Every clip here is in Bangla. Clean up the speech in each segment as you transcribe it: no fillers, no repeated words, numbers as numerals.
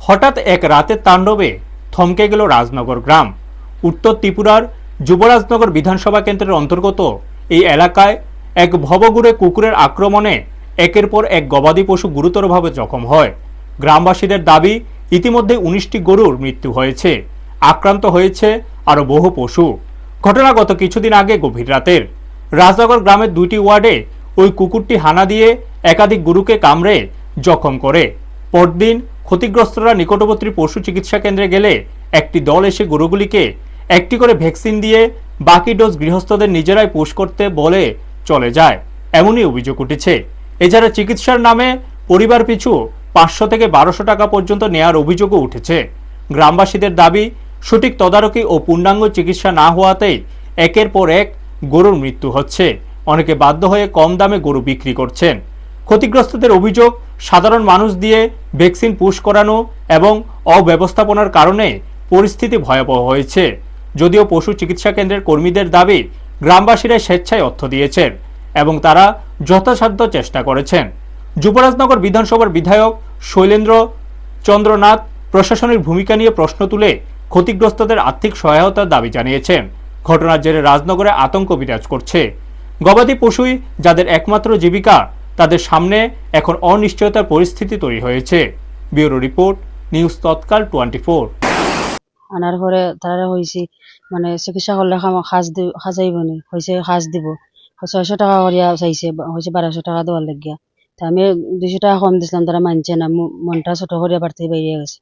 হঠাৎ এক রাতের তাণ্ডবে থমকে গেল রাজনগর গ্রাম। উত্তর ত্রিপুরার যুবরাজনগর বিধানসভা কেন্দ্রের অন্তর্গত এই এলাকায় এক ভবঘুরে কুকুরের আক্রমণে একের পর এক গবাদি পশু গুরুতরভাবে জখম হয়। গ্রামবাসীদের দাবি, ইতিমধ্যে ১৯টি গরুর মৃত্যু হয়েছে, আক্রান্ত হয়েছে আরও বহু পশু। ঘটনা গত কিছুদিন আগে গভীর রাতের। রাজনগর গ্রামের ২টি ওয়ার্ডে ওই কুকুরটি হানা দিয়ে একাধিক গরুকে কামড়ে জখম করে। পরদিন ক্ষতিগ্রস্তরা নিকটবর্তী পশু চিকিৎসা কেন্দ্রে গেলে একটি দল এসে গরুগুলিকে একটি করে ভ্যাকসিন দিয়ে বাকি ডোজ গৃহস্থদের নিজেরাই পুশ করতে বলে চলে যায়, এমনই অভিযোগ উঠেছে। এছাড়া চিকিৎসার নামে পরিবার পিছু ৫০০ থেকে ১২০০ টাকা পর্যন্ত নেয়ার অভিযোগও উঠেছে। গ্রামবাসীদের দাবি, সঠিক তদারকি ও পূর্ণাঙ্গ চিকিৎসা না হওয়াতেই একের পর এক গরুর মৃত্যু হচ্ছে। অনেকে বাধ্য হয়ে কম দামে গরু বিক্রি করছেন। ক্ষতিগ্রস্তদের অভিযোগ, সাধারণ মানুষ দিয়ে ভ্যাকসিন পুশ করানো এবং অব্যবস্থাপনার কারণে পরিস্থিতি ভয়াবহ হয়েছে। যদিও পশু চিকিৎসা কেন্দ্রের কর্মীদের দাবি, গ্রামবাসীরা স্বেচ্ছায় অর্থ দিয়েছেন এবং তারা যথাসাধ্য চেষ্টা করেছেন। যুবরাজনগর বিধানসভার বিধায়ক শৈলেন্দ্র চন্দ্রনাথ প্রশাসনের ভূমিকা নিয়ে প্রশ্ন তুলে ক্ষতিগ্রস্তদের আর্থিক সহায়তার দাবি জানিয়েছেন। ঘটনার জেরে রাজনগরে আতঙ্ক বিরাজ করছে। গবাদি পশুই যাদের একমাত্র জীবিকা, তাদের সামনে এখন অনিশ্চয়তার পরিস্থিতি তৈরি হয়েছে। ব্যুরো রিপোর্ট, নিউজ তৎকাল 24। আনার পরে তারা হয়েছে মানে চিকিৎসা করলে সাজাইব নি হয়েছে সাজ দিব ৬০০ টাকা করিয়া চাইছে, হয়েছে ১২০০ টাকা দেওয়ার লাগিয়া। তা আমি ২০০ টাকা কম দিছিলাম, তারা মানছে না, মনটা ছোট করিয়া বাড়তে বেরিয়ে গেছে।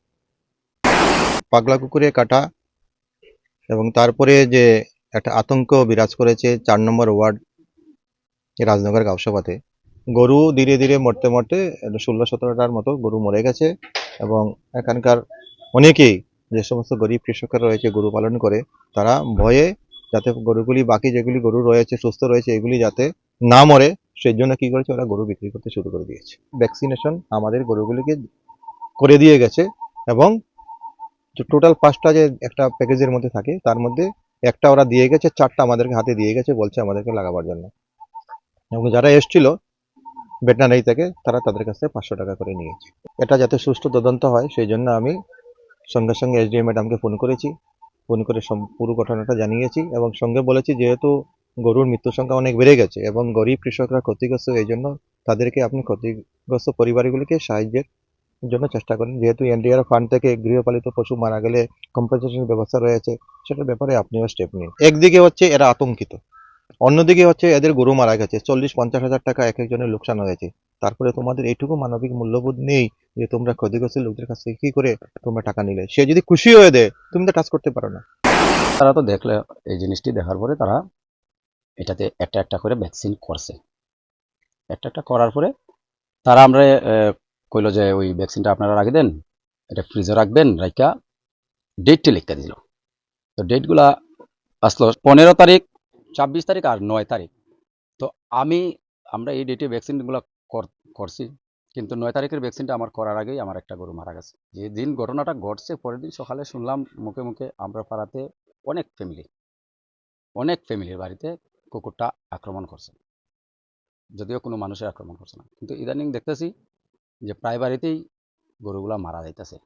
পাগলা কুকুরে কাটা এবং তারপরে যে একটা আতঙ্ক বিরাজ করেছে ৪ নম্বর ওয়ার্ড রাজনগর গাঁওসভাতে। গরু ধীরে ধীরে মরতে মরতে ১৬-১৭টার মতো গরু মরে গেছে এবং এখানকার অনেকেই, যে সমস্ত গরিব কৃষকরা রয়েছে গরু পালন করে, তারা ভয়ে যাতে গরুগুলি, বাকি যেগুলি গরু রয়েছে সুস্থ রয়েছে, এগুলি যাতে না মরে, সেই জন্য কি করেছে, ওরা গরু বিক্রি করতে শুরু করে দিয়েছে। ভ্যাকসিনেশন আমাদের গরুগুলিকে করে দিয়ে গেছে এবং টোটাল 5টা যে একটা প্যাকেজের মধ্যে থাকে, তার মধ্যে একটা ওরা দিয়ে গেছে, 4টা আমাদেরকে হাতে দিয়ে গেছে, বলছে আমাদেরকে লাগাবার জন্য। এবং যারা এসছিল ভেটেরিনারি থেকে, তারা তাদের কাছ থেকে 500 টাকা করে নিয়েছে। এটা যাতে সুষ্ঠু তদন্ত হয়, সেই জন্য আমি সঙ্গে সঙ্গে এসডিএম ম্যাডামকে ফোন করেছি। ফোন করে পুরো ঘটনাটা জানিয়েছি এবং সঙ্গে বলেছি, যেহেতু গরুর মৃত্যুর সংখ্যা অনেক বেড়ে গেছে এবং গরিব কৃষকরা ক্ষতিগ্রস্ত, এই জন্য তাদেরকে আপনি ক্ষতিগ্রস্ত পরিবারগুলিকে সাহায্যের জন্য চেষ্টা করেন। যেহেতু এনডিআরএফ ফান্ড থেকে গৃহপালিত পশু মারা গেলে কম্পেনসেশন ব্যবস্থা রয়েছে, সেটার ব্যাপারে আপনিও স্টেপ নিন। একদিকে হচ্ছে এরা আতঙ্কিত, অন্যদিকে হচ্ছে এদের গরু মারা গেছে, 40-50 হাজার টাকা এক একজনের লোকসান হয়েছে। তারপরে তোমাদের এইটুকু মানবিক মূল্যবোধ নেই যে তোমরা ক্ষতিগ্রস্ত লোকদের কাছ থেকে কি করে তোমরা টাকা নিলে। সে যদি খুশি হয়ে দেয়, তুমি তো টাচ করতে পারো না। তারা তো দেখলে, এই জিনিসটি দেখার পরে তারা এটাতে একটা একটা করে ভ্যাকসিন করছে। একটা একটা করার পরে তারা আমরা কইলো যে ওই ভ্যাকসিনটা আপনারা রাখে দেন, এটা ফ্রিজে রাখবেন, রাইখা ডেটটি লিখতে দিল। তো ডেটগুলা আসলো 15 তারিখ, 26 তারিখ আর 9 তারিখ। তো আমরা এই ডেটে ভ্যাকসিনগুলো করছি, কিন্তু 9 তারিখের ভ্যাকসিনটা আমার করার আগেই আমার একটা গরু মারা গেছে। যেদিন ঘটনাটা ঘটছে, পরের দিন সকালে শুনলাম মুখে মুখে আমরা পাড়াতে অনেক ফ্যামিলির বাড়িতে কুকুরটা আক্রমণ করছে। যদিও কোনো মানুষের আক্রমণ করছে না, কিন্তু ইদানিং দেখতেছি যে প্রায় বাড়িতেই গরুগুলা মারা যাইতেছে।